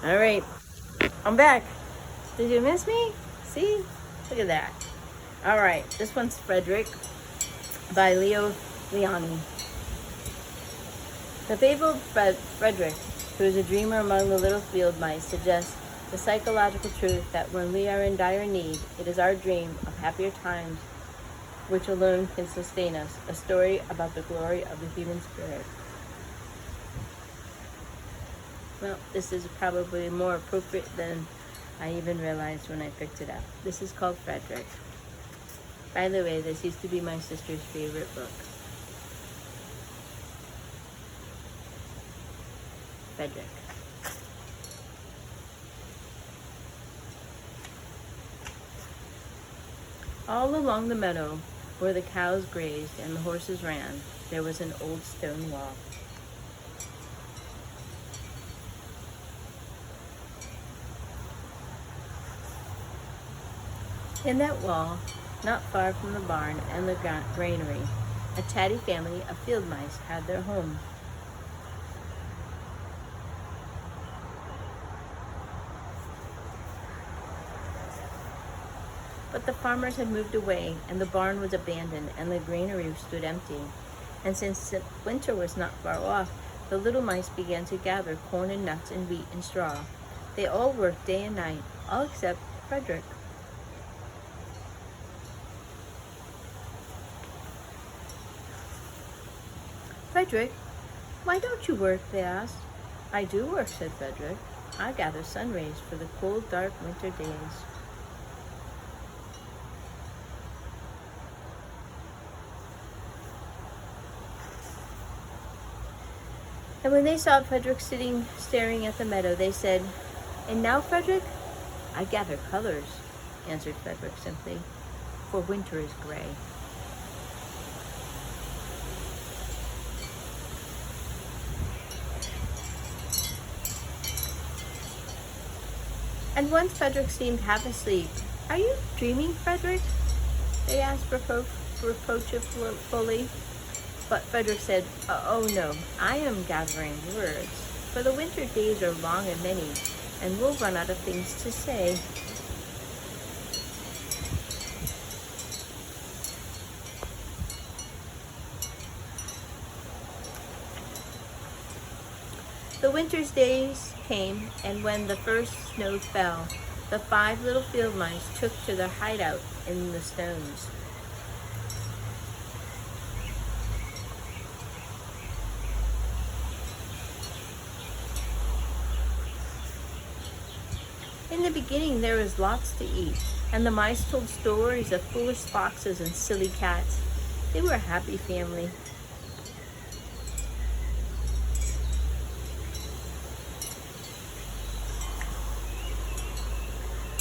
All right, I'm back. Did you miss me? See? Look at that. All right, this one's Frederick by Leo Liani. The fabled Frederick, who is a dreamer among the little field mice, suggests the psychological truth that when we are in dire need, it is our dream of happier times which alone can sustain us. A story about the glory of the human spirit. Well, this is probably more appropriate than I even realized when I picked it up. This is called Frederick. By the way, this used to be my sister's favorite book. Frederick. All along the meadow, where the cows grazed and the horses ran, there was an old stone wall. In that wall, not far from the barn and the granary, a chatty family of field mice had their home. But the farmers had moved away, and the barn was abandoned, and the granary stood empty. And since winter was not far off, the little mice began to gather corn and nuts and wheat and straw. They all worked day and night, all except Frederick. Frederick, why don't you work? They asked. I do work, said Frederick. I gather sun rays for the cold, dark winter days. And when they saw Frederick staring at the meadow, they said, And now, Frederick? I gather colors, answered Frederick simply, for winter is gray. And once Frederick seemed half asleep. Are you dreaming, Frederick? They asked reproachfully. But Frederick said, Oh no, I am gathering words, for the winter days are long and many, and we'll run out of things to say. The winter's days came, and when the first snow fell, the 5 little field mice took to their hideout in the stones. In the beginning, there was lots to eat, and the mice told stories of foolish foxes and silly cats. They were a happy family.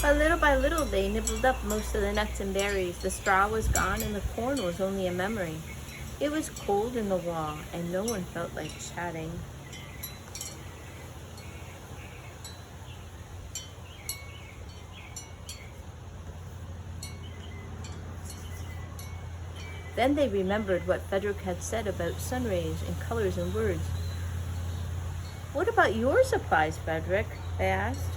But little by little, they nibbled up most of the nuts and berries. The straw was gone, and the corn was only a memory. It was cold in the wall, and no one felt like chatting. Then they remembered what Frederick had said about sun rays and colors and words. What about your supplies, Frederick? They asked.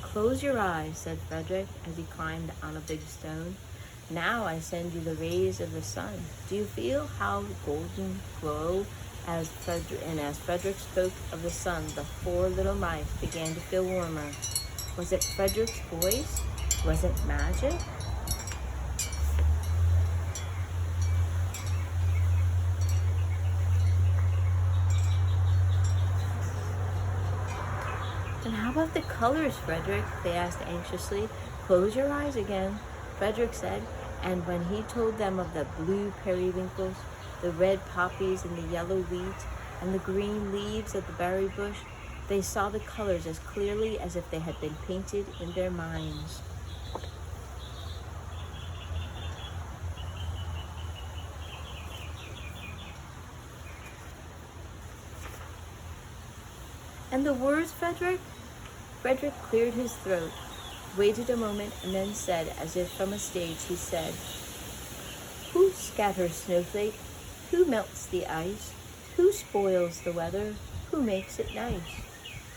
Close your eyes, said Frederick as he climbed on a big stone. Now I send you the rays of the sun. Do you feel how golden glow? As Frederick spoke of the sun, the 4 little mice began to feel warmer. Was it Frederick's voice? Was it magic? And how about the colors, Frederick? They asked anxiously. Close your eyes again, Frederick said, and when he told them of the blue periwinkles, the red poppies and the yellow wheat, and the green leaves of the berry bush, they saw the colors as clearly as if they had been painted in their minds. And the words, Frederick? Frederick cleared his throat. waited a moment, and then said, as if from a stage, he said, "Who scatters snowflake? Who melts the ice? Who spoils the weather? Who makes it nice?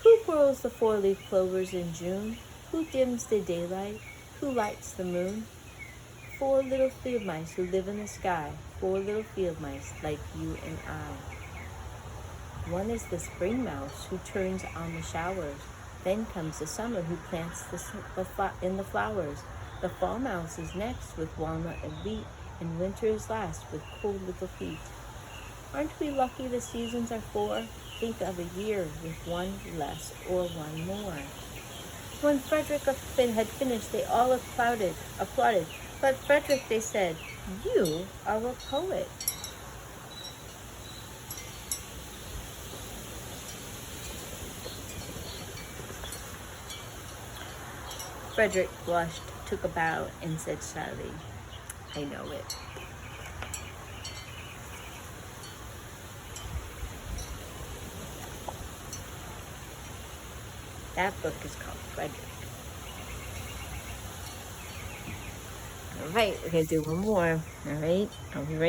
Who whirls the four-leaf clovers in June? Who dims the daylight? Who lights the moon? 4 little field mice who live in the sky, 4 little field mice like you and I. One is the spring mouse who turns on the showers. Then comes the summer who plants in the flowers. The fall mouse is next with walnut and wheat, and winter is last with cold little feet. Aren't we lucky the seasons are 4? Think of a year with 1 less or 1 more." When Frederick had finished, they all applauded. "But Frederick," they said, "you are a poet." Frederick blushed, took a bow, and said shyly, "I know it." That book is called Frederick. All right, we're going to do one more. All right, I'll be right